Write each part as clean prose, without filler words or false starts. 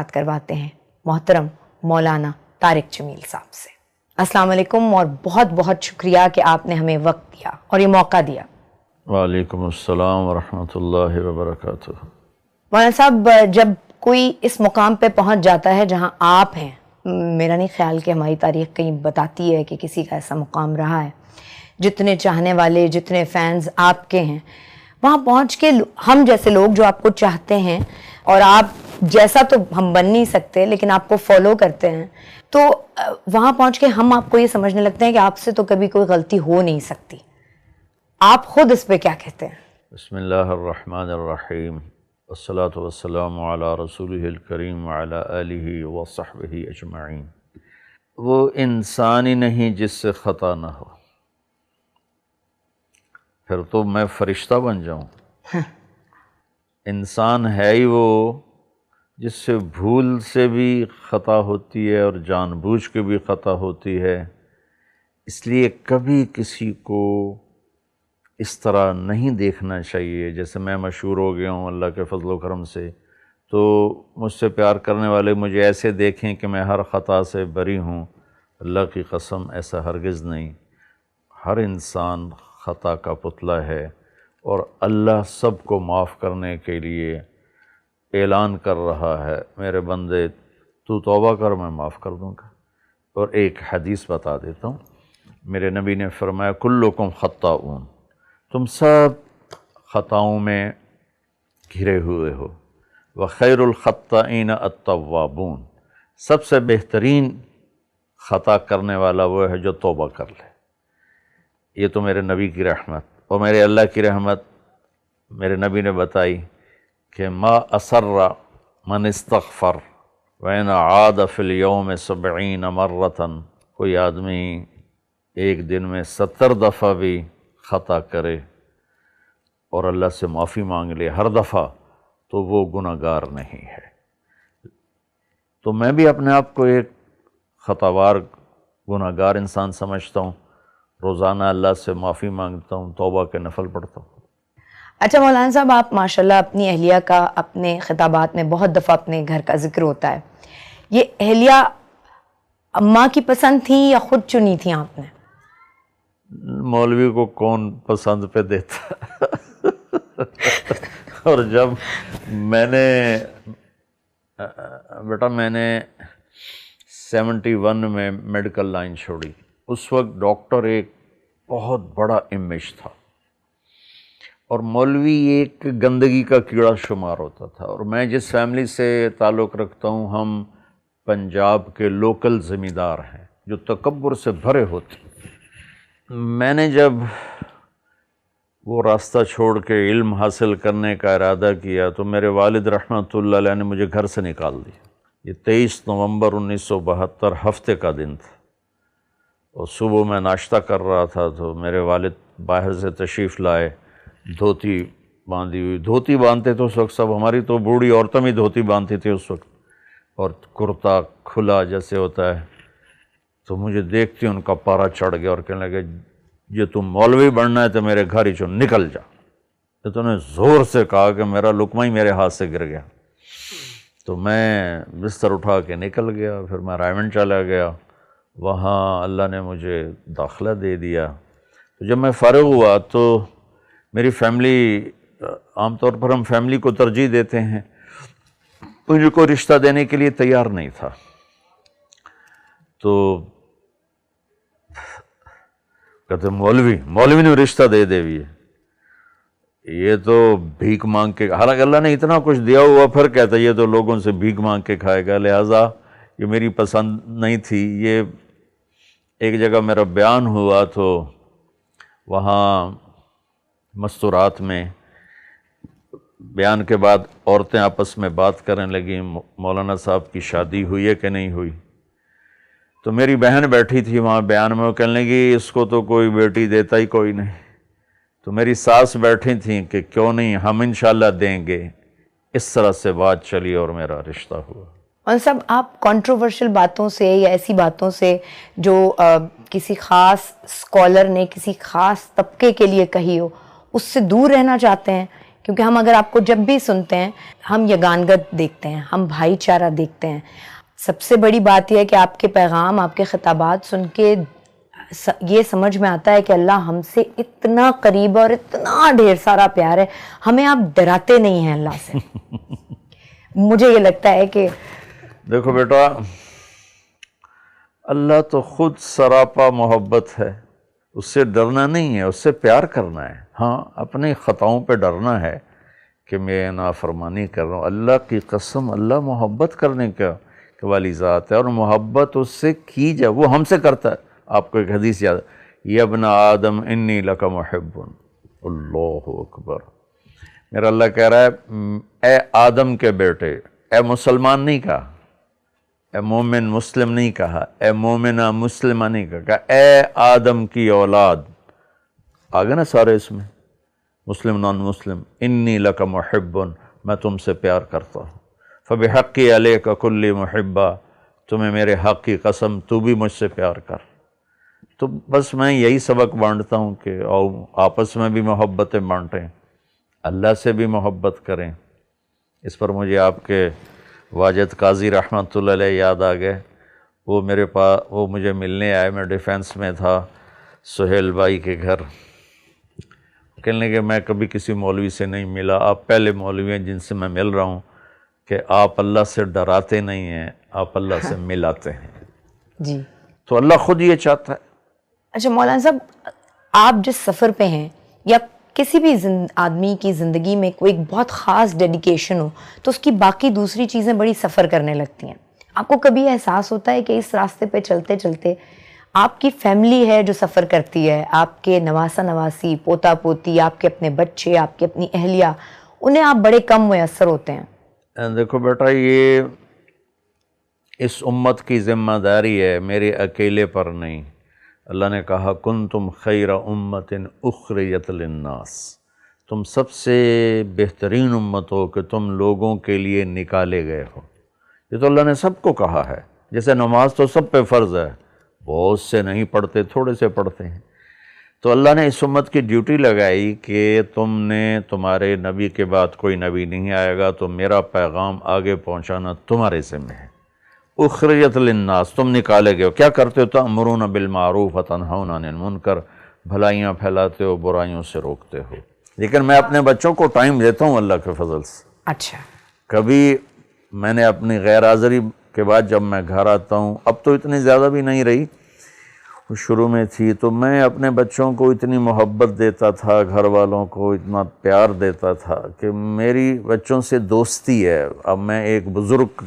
بات کرواتے ہیں محترم مولانا طارق جمیل صاحب سے۔ السلام علیکم اور بہت بہت شکریہ کہ آپ نے ہمیں وقت دیا اور یہ موقع دیا۔ وعلیکم السلام ورحمۃ اللہ وبرکاتہ۔ مولانا صاحب، جب کوئی اس مقام پہ پہنچ جاتا ہے جہاں آپ ہیں، میرا نہیں خیال کہ ہماری تاریخ کہیں بتاتی ہے کہ کسی کا ایسا مقام رہا ہے، جتنے چاہنے والے، جتنے فینز آپ کے ہیں، وہاں پہنچ کے ہم جیسے لوگ جو آپ کو چاہتے ہیں اور آپ جیسا تو ہم بن نہیں سکتے لیکن آپ کو فالو کرتے ہیں، تو وہاں پہنچ کے ہم آپ کو یہ سمجھنے لگتے ہیں کہ آپ سے تو کبھی کوئی غلطی ہو نہیں سکتی۔ آپ خود اس پہ کیا کہتے ہیں؟ بسم اللہ الرحمن الرحیم، والصلاة والسلام علی رسولہ الکریم وعلی آلہ وصحبہ اجمعین۔ وہ انسان ہی نہیں جس سے خطا نہ ہو، پھر تو میں فرشتہ بن جاؤں۔ انسان ہے ہی وہ جس سے بھول سے بھی خطا ہوتی ہے اور جان بوجھ کے بھی خطا ہوتی ہے، اس لیے کبھی کسی کو اس طرح نہیں دیکھنا چاہیے۔ جیسے میں مشہور ہو گیا ہوں اللہ کے فضل و کرم سے، تو مجھ سے پیار کرنے والے مجھے ایسے دیکھیں کہ میں ہر خطا سے بری ہوں۔ اللہ کی قسم ایسا ہرگز نہیں۔ ہر انسان خطا کا پتلا ہے اور اللہ سب کو معاف کرنے کے لیے اعلان کر رہا ہے، میرے بندے تو توبہ کر میں معاف کر دوں گا۔ اور ایک حدیث بتا دیتا ہوں، میرے نبی نے فرمایا کلکم خطاؤن، تم سب خطاؤں میں گھرے ہوئے ہو، وخیر الخطائین التوابون، سب سے بہترین خطا کرنے والا وہ ہے جو توبہ کر لے۔ یہ تو میرے نبی کی رحمت اور میرے اللہ کی رحمت۔ میرے نبی نے بتائی کہ ما اسر من استغفر وین عاد فی الیوم 70 مرۃ، کوئی آدمی ایک دن میں 70 دفعہ بھی خطا کرے اور اللہ سے معافی مانگ لے ہر دفعہ، تو وہ گناہگار نہیں ہے۔ تو میں بھی اپنے آپ کو ایک خطاوار گناہگار انسان سمجھتا ہوں، روزانہ اللہ سے معافی مانگتا ہوں، توبہ کے نفل پڑھتا ہوں۔ اچھا مولانا صاحب، آپ ماشاءاللہ اپنی اہلیہ کا اپنے خطابات میں بہت دفعہ اپنے گھر کا ذکر ہوتا ہے، یہ اہلیہ اماں کی پسند تھیں یا خود چنی تھیں آپ نے؟ مولوی کو کون پسند پہ دیتا اور جب میں نے بیٹا میں نے 71 میں میڈیکل لائن چھوڑی، اس وقت ڈاکٹر ایک بہت بڑا امیج تھا اور مولوی ایک گندگی کا کیڑا شمار ہوتا تھا۔ اور میں جس فیملی سے تعلق رکھتا ہوں، ہم پنجاب کے لوکل زمیندار ہیں جو تکبر سے بھرے ہوتے ہیں۔ میں نے جب وہ راستہ چھوڑ کے علم حاصل کرنے کا ارادہ کیا تو میرے والد رحمۃ اللہ علیہ نے مجھے گھر سے نکال دیا۔ یہ 23 نومبر 1972 ہفتے کا دن تھا اور صبح میں ناشتہ کر رہا تھا تو میرے والد باہر سے تشریف لائے، دھوتی باندھی ہوئی، دھوتی باندھتے تو اس وقت سب، ہماری تو بوڑھی عورتیں بھی دھوتی باندھتی تھی اس وقت، اور کرتا کھلا جیسے ہوتا ہے۔ تو مجھے دیکھتی ان کا پارا چڑھ گیا اور کہنے لگے یہ تم مولوی بننا ہے تو میرے گھر ہی چون نکل جا۔ تو انہوں نے زور سے کہا کہ میرا لقمہ ہی میرے ہاتھ سے گر گیا۔ تو میں بستر اٹھا کے نکل گیا، پھر میں رائمنڈ چلا گیا، وہاں اللہ نے مجھے داخلہ دے دیا۔ تو جب میں فارغ ہوا تو میری فیملی، عام طور پر ہم فیملی کو ترجیح دیتے ہیں، مجھے کوئی رشتہ دینے کے لیے تیار نہیں تھا۔ تو کہتے مولوی نے رشتہ دے بھی ہے، یہ تو بھیک مانگ کے، حالانکہ اللہ نے اتنا کچھ دیا ہوا، پھر کہتا ہے یہ تو لوگوں سے بھیک مانگ کے کھائے گا، لہٰذا یہ میری پسند نہیں تھی۔ یہ ایک جگہ میرا بیان ہوا تو وہاں مستورات میں بیان کے بعد عورتیں آپس میں بات کرنے لگیں مولانا صاحب کی شادی ہوئی ہے کہ نہیں ہوئی۔ تو میری بہن بیٹھی تھی وہاں بیان میں، وہ کہنے لگی اس کو تو کوئی بیٹی دیتا ہی کوئی نہیں۔ تو میری ساس بیٹھی تھیں کہ کیوں نہیں، ہم انشاءاللہ دیں گے۔ اس طرح سے بات چلی اور میرا رشتہ ہوا۔ اور سب آپ کنٹروورشل باتوں سے یا ایسی باتوں سے جو کسی خاص اسکالر نے کسی خاص طبقے کے لیے کہی ہو، اس سے دور رہنا چاہتے ہیں کیونکہ ہم اگر آپ کو جب بھی سنتے ہیں ہم یگانگت دیکھتے ہیں, ہم بھائی چارہ دیکھتے ہیں. سب سے بڑی بات یہ ہے کہ آپ کے پیغام, آپ کے خطابات سن کے یہ سمجھ میں آتا ہے کہ اللہ ہم سے اتنا قریب اور اتنا ڈھیر سارا پیار ہے, ہمیں آپ ڈراتے نہیں ہیں اللہ سے. مجھے یہ لگتا ہے کہ دیکھو بیٹا, اللہ تو خود سراپا محبت ہے, اس سے ڈرنا نہیں ہے, اس سے پیار کرنا ہے. ہاں اپنی خطاؤں پہ ڈرنا ہے کہ میں نافرمانی کر رہا ہوں. اللہ کی قسم, اللہ محبت کرنے کا والی ذات ہے, اور محبت اس سے کی جائے وہ ہم سے کرتا ہے. آپ کو ایک حدیث یاد ہے, یا ابن آدم انی لک محب. اللہ اکبر. میرا اللہ کہہ رہا ہے اے آدم کے بیٹے, اے مسلمان نہیں کہا, اے مومن مسلم نہیں کہا, اے مومنہ مسلمہ نہیں کہا, اے آدم کی اولاد. آگے نا سارے اس میں, مسلم نان مسلم, انی لک محب, میں تم سے پیار کرتا ہوں. فبحقی علیک کلی محبہ, تمہیں میرے حق کی قسم تو بھی مجھ سے پیار کر. تو بس میں یہی سبق بانٹتا ہوں کہ آپس میں بھی محبتیں بانٹیں, اللہ سے بھی محبت کریں. اس پر مجھے آپ کے واجد قاضی رحمۃ اللہ علیہ یاد آ گئے. وہ میرے پاس, وہ مجھے ملنے آئے, میں ڈیفینس میں تھا, سہیل بھائی کے گھر. کہنے کہ میں کبھی کسی مولوی سے نہیں ملا, آپ پہلے مولوی ہیں جن سے میں مل رہا ہوں کہ آپ اللہ سے ڈراتے نہیں ہیں, آپ اللہ سے ملاتے ہیں. جی تو اللہ خود یہ چاہتا ہے. اچھا مولانا صاحب, آپ جس سفر پہ ہیں یا کسی بھی آدمی کی زندگی میں کوئی ایک بہت خاص ڈیڈیکیشن ہو تو اس کی باقی دوسری چیزیں بڑی سفر کرنے لگتی ہیں. آپ کو کبھی احساس ہوتا ہے کہ اس راستے پہ چلتے چلتے آپ کی فیملی ہے جو سفر کرتی ہے, آپ کے نواسا نواسی, پوتا پوتی, آپ کے اپنے بچے, آپ کی اپنی اہلیہ, انہیں آپ بڑے کم میسر ہوتے ہیں؟ دیکھو بیٹا, یہ اس امت کی ذمہ داری ہے, میرے اکیلے پر نہیں. اللہ نے کہا کنتم خیر امت اخرجت للناس, تم سب سے بہترین امت ہو کہ تم لوگوں کے لیے نکالے گئے ہو. یہ تو اللہ نے سب کو کہا ہے. جیسے نماز تو سب پہ فرض ہے, بہت سے نہیں پڑھتے, تھوڑے سے پڑھتے ہیں. تو اللہ نے اس امت کی ڈیوٹی لگائی کہ تم نے, تمہارے نبی کے بعد کوئی نبی نہیں آئے گا, تو میرا پیغام آگے پہنچانا تمہارے ذمہ ہے. اخرجت للناس, تم نکالے گئے ہو. کیا کرتے ہو؟ تأمرون بالمعروف وتنہون عن المنکر, بھلائیاں پھیلاتے ہو, برائیوں سے روکتے ہو. لیکن میں اپنے بچوں کو ٹائم دیتا ہوں اللہ کے فضل سے. اچھا, کبھی میں نے اپنی غیر حاضری کے بعد جب میں گھر آتا ہوں, اب تو اتنی زیادہ بھی نہیں رہی, شروع میں تھی, تو میں اپنے بچوں کو اتنی محبت دیتا تھا, گھر والوں کو اتنا پیار دیتا تھا کہ میری بچوں سے دوستی ہے. اب میں ایک بزرگ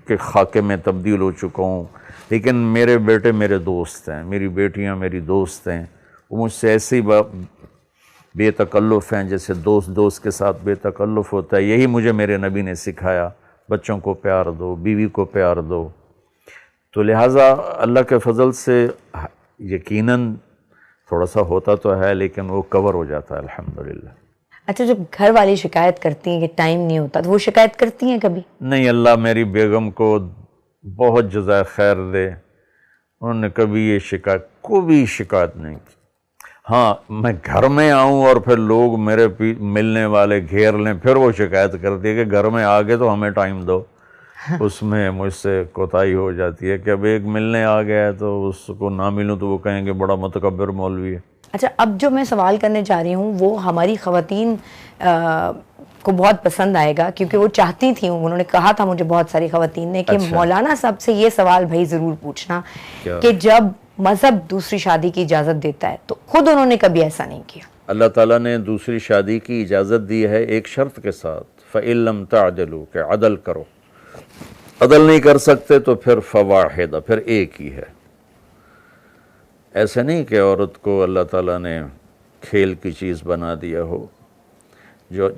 کے خاکے میں تبدیل ہو چکا ہوں, لیکن میرے بیٹے میرے دوست ہیں, میری بیٹیاں میری دوست ہیں. وہ مجھ سے ایسی بے تکلف ہیں جیسے دوست کے ساتھ بے تکلف ہوتا ہے. یہی مجھے میرے نبی نے سکھایا, بچوں کو پیار دو, بیوی کو پیار دو. تو لہٰذا اللہ کے فضل سے یقیناً تھوڑا سا ہوتا تو ہے, لیکن وہ کور ہو جاتا ہے الحمدللہ. اچھا, جب گھر والی شکایت کرتی ہیں کہ ٹائم نہیں ہوتا, تو وہ شکایت کرتی ہیں کبھی؟ نہیں, اللہ میری بیگم کو بہت جزائے خیر دے, انہوں نے کبھی یہ شکایت نہیں کی. ہاں, میں گھر میں آؤں اور پھر لوگ میرے ملنے والے گھیر لیں, پھر وہ شکایت کرتی ہے کہ گھر میں آگے تو ہمیں ٹائم دو. اس میں مجھ سے کوتاہی ہو جاتی ہے کہ اب ایک ملنے آ گیا ہے تو اس کو نہ ملوں تو وہ کہیں گے بڑا متکبر مولوی ہے. اچھا, اب جو میں سوال کرنے جا رہی ہوں وہ ہماری خواتین کو بہت پسند آئے گا, کیونکہ وہ چاہتی تھیں, انہوں نے کہا تھا مجھے بہت ساری خواتین نے کہ مولانا صاحب سے یہ سوال بھائی ضرور پوچھنا کہ جب مذہب دوسری شادی کی اجازت دیتا ہے تو خود انہوں نے کبھی ایسا نہیں کیا. اللہ تعالیٰ نے دوسری شادی کی اجازت دی ہے ایک شرط کے ساتھ, فَإِن لَمْ تَعْدِلُوا, کہ عدل کرو. عدل نہیں کر سکتے تو پھر فواحدہ, پھر ایک ہی ہے. ایسے نہیں کہ عورت کو اللہ تعالیٰ نے کھیل کی چیز بنا دیا ہو.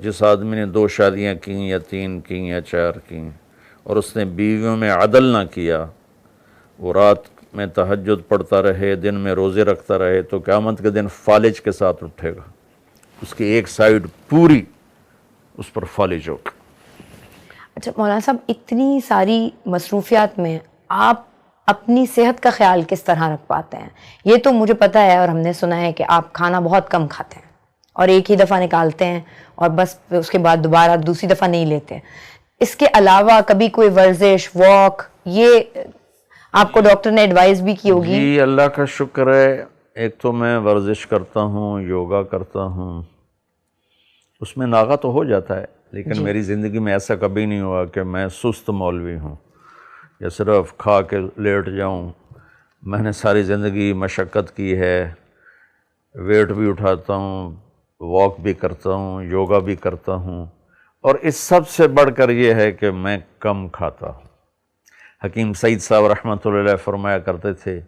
جس آدمی نے 2 شادیاں کیں یا 3 کیں یا 4 کیں اور اس نے بیویوں میں عدل نہ کیا, وہ رات میں تہجد پڑھتا رہے, دن میں روزے رکھتا رہے, تو قیامت کے دن فالج کے ساتھ اٹھے گا. اس کی ایک سائیڈ پوری اس پر فالج ہوگا. اچھا مولانا صاحب, اتنی ساری مصروفیات میں آپ اپنی صحت کا خیال کس طرح رکھ پاتے ہیں؟ یہ تو مجھے پتہ ہے اور ہم نے سنا ہے کہ آپ کھانا بہت کم کھاتے ہیں. اور ایک ہی دفعہ نکالتے ہیں اور بس اس کے بعد دوبارہ دوسری دفعہ نہیں لیتے. اس کے علاوہ کبھی کوئی ورزش، واک، یہ آپ کو ڈاکٹر نے ایڈوائز بھی کی ہوگی؟ جی اللہ کا شکر ہے. ایک تو میں ورزش کرتا ہوں، یوگا کرتا ہوں، اس میں ناغہ تو ہو جاتا ہے، لیکن میری زندگی میں ایسا کبھی نہیں ہوا کہ میں سست مولوی ہوں یا صرف کھا کے لیٹ جاؤں. میں نے ساری زندگی مشقت کی ہے، ویٹ بھی اٹھاتا ہوں، واک بھی کرتا ہوں، یوگا بھی کرتا ہوں، اور اس سب سے بڑھ کر یہ ہے کہ میں کم کھاتا ہوں. حکیم سعید صاحب رحمۃ اللہ علیہ فرمایا کرتے تھے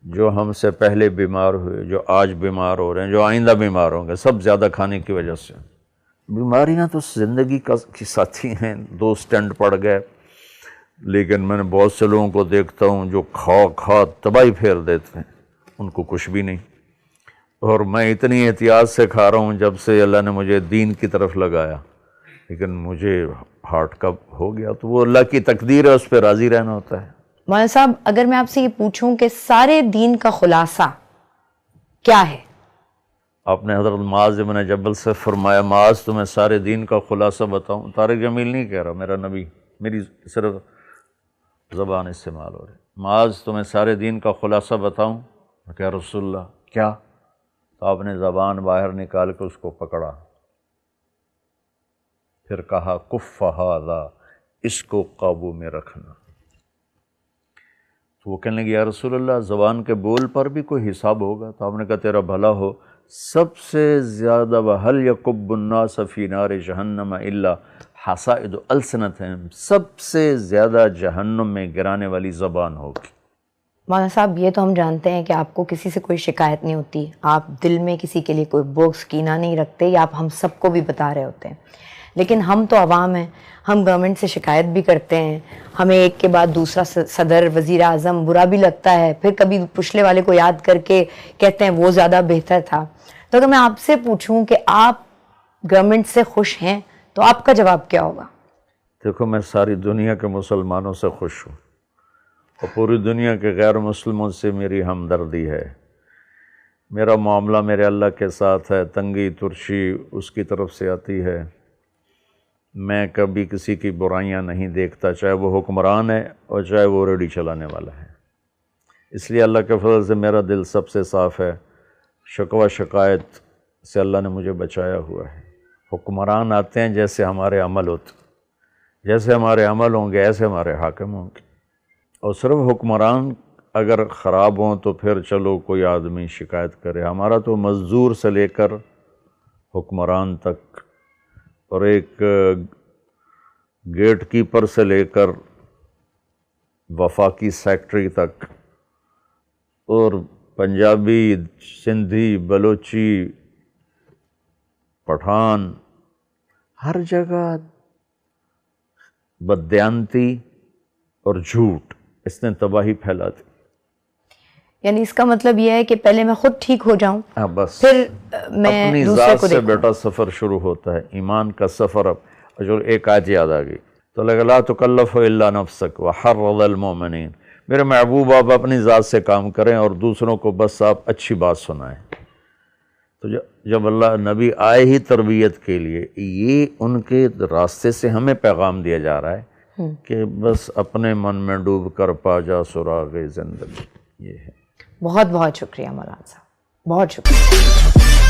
جو ہم سے پہلے بیمار ہوئے، جو آج بیمار ہو رہے ہیں، جو آئندہ بیمار ہوں گے، سب زیادہ کھانے کی وجہ سے. بیماریاں تو زندگی کی ساتھی ہیں، 2 سٹنٹ پڑ گئے، لیکن میں نے بہت سے لوگوں کو دیکھتا ہوں جو کھا تباہی پھیر دیتے ہیں، ان کو کچھ بھی نہیں. اور میں اتنی احتیاط سے کھا رہا ہوں جب سے اللہ نے مجھے دین کی طرف لگایا، لیکن مجھے ہارٹ کب ہو گیا تو وہ اللہ کی تقدیر ہے، اس پہ راضی رہنا ہوتا ہے. مولانا صاحب اگر میں آپ سے یہ پوچھوں کہ سارے دین کا خلاصہ کیا ہے؟ آپ نے حضرت معاذ بن جبل سے فرمایا معاذ تمہیں سارے دین کا خلاصہ بتاؤں. طارق جمیل نہیں کہہ رہا، میرا نبی، میری صرف زبان استعمال ہو رہی. معاذ تمہیں سارے دین کا خلاصہ بتاؤں؟ میں کہا رسول اللہ کیا؟ تو آپ نے زبان باہر نکال کے اس کو پکڑا، پھر کہا کف ھذا، اس کو قابو میں رکھنا. تو وہ کہنے لگے یا رسول اللہ زبان کے بول پر بھی کوئی حساب ہوگا؟ تو آپ نے کہا تیرا بھلا ہو، سب سے زیادہ وَهَلْ يَكُبُّ النَّاسَ فِي نَارِ جَهَنَّمَ إِلَّا حَصَائِدُ أَلْسِنَتِهِمْ، سب سے زیادہ جہنم میں گرانے والی زبان ہوگی. مولانا صاحب یہ تو ہم جانتے ہیں کہ آپ کو کسی سے کوئی شکایت نہیں ہوتی، آپ دل میں کسی کے لیے کوئی بغض کینہ نہیں رکھتے، یا آپ ہم سب کو بھی بتا رہے ہوتے ہیں. لیکن ہم تو عوام ہیں، ہم گورنمنٹ سے شکایت بھی کرتے ہیں، ہمیں ایک کے بعد دوسرا صدر، وزیر اعظم برا بھی لگتا ہے، پھر کبھی پچھلے والے کو یاد کر کے کہتے ہیں وہ زیادہ بہتر تھا. تو اگر میں آپ سے پوچھوں کہ آپ گورنمنٹ سے خوش ہیں تو آپ کا جواب کیا ہوگا؟ دیکھو میں ساری دنیا کے مسلمانوں سے خوش ہوں، اور پوری دنیا کے غیر مسلموں سے میری ہمدردی ہے. میرا معاملہ میرے اللہ کے ساتھ ہے، تنگی ترشی اس کی طرف سے آتی ہے. میں کبھی کسی کی برائیاں نہیں دیکھتا، چاہے وہ حکمران ہے اور چاہے وہ ریڈی چلانے والا ہے. اس لیے اللہ کے فضل سے میرا دل سب سے صاف ہے. شکوہ شکایت سے اللہ نے مجھے بچایا ہوا ہے. حکمران آتے ہیں جیسے ہمارے عمل ہوتے، جیسے ہمارے عمل ہوں گے ایسے ہمارے حاکم ہوں گے. اور صرف حکمران اگر خراب ہوں تو پھر چلو کوئی آدمی شکایت کرے. ہمارا تو مزدور سے لے کر حکمران تک، اور ایک گیٹ کیپر سے لے کر وفاقی سیکٹری تک، اور پنجابی، سندھی، بلوچی، پٹھان، ہر جگہ بددیانتی اور جھوٹ، اس نے تباہی پھیلا دی. یعنی اس کا مطلب یہ ہے کہ پہلے میں خود ٹھیک ہو جاؤں، بس پھر میں اپنی دوسرے ذات کو سے دیکھوں. بیٹا سفر شروع ہوتا ہے، ایمان کا سفر. اب جو ایک آیت یاد آ گئی تو لگا لا تکلف الا نفسک وحرض المؤمنین. میرے محبوب آپ اپنی ذات سے کام کریں اور دوسروں کو بس آپ اچھی بات سنائیں. تو جب اللہ نبی آئے ہی تربیت کے لیے، یہ ان کے راستے سے ہمیں پیغام دیا جا رہا ہے کہ بس اپنے من میں ڈوب کر پا جا سراغ زندگی. یہ ہے. بہت بہت شکریہ مولانا صاحب، بہت شکریہ.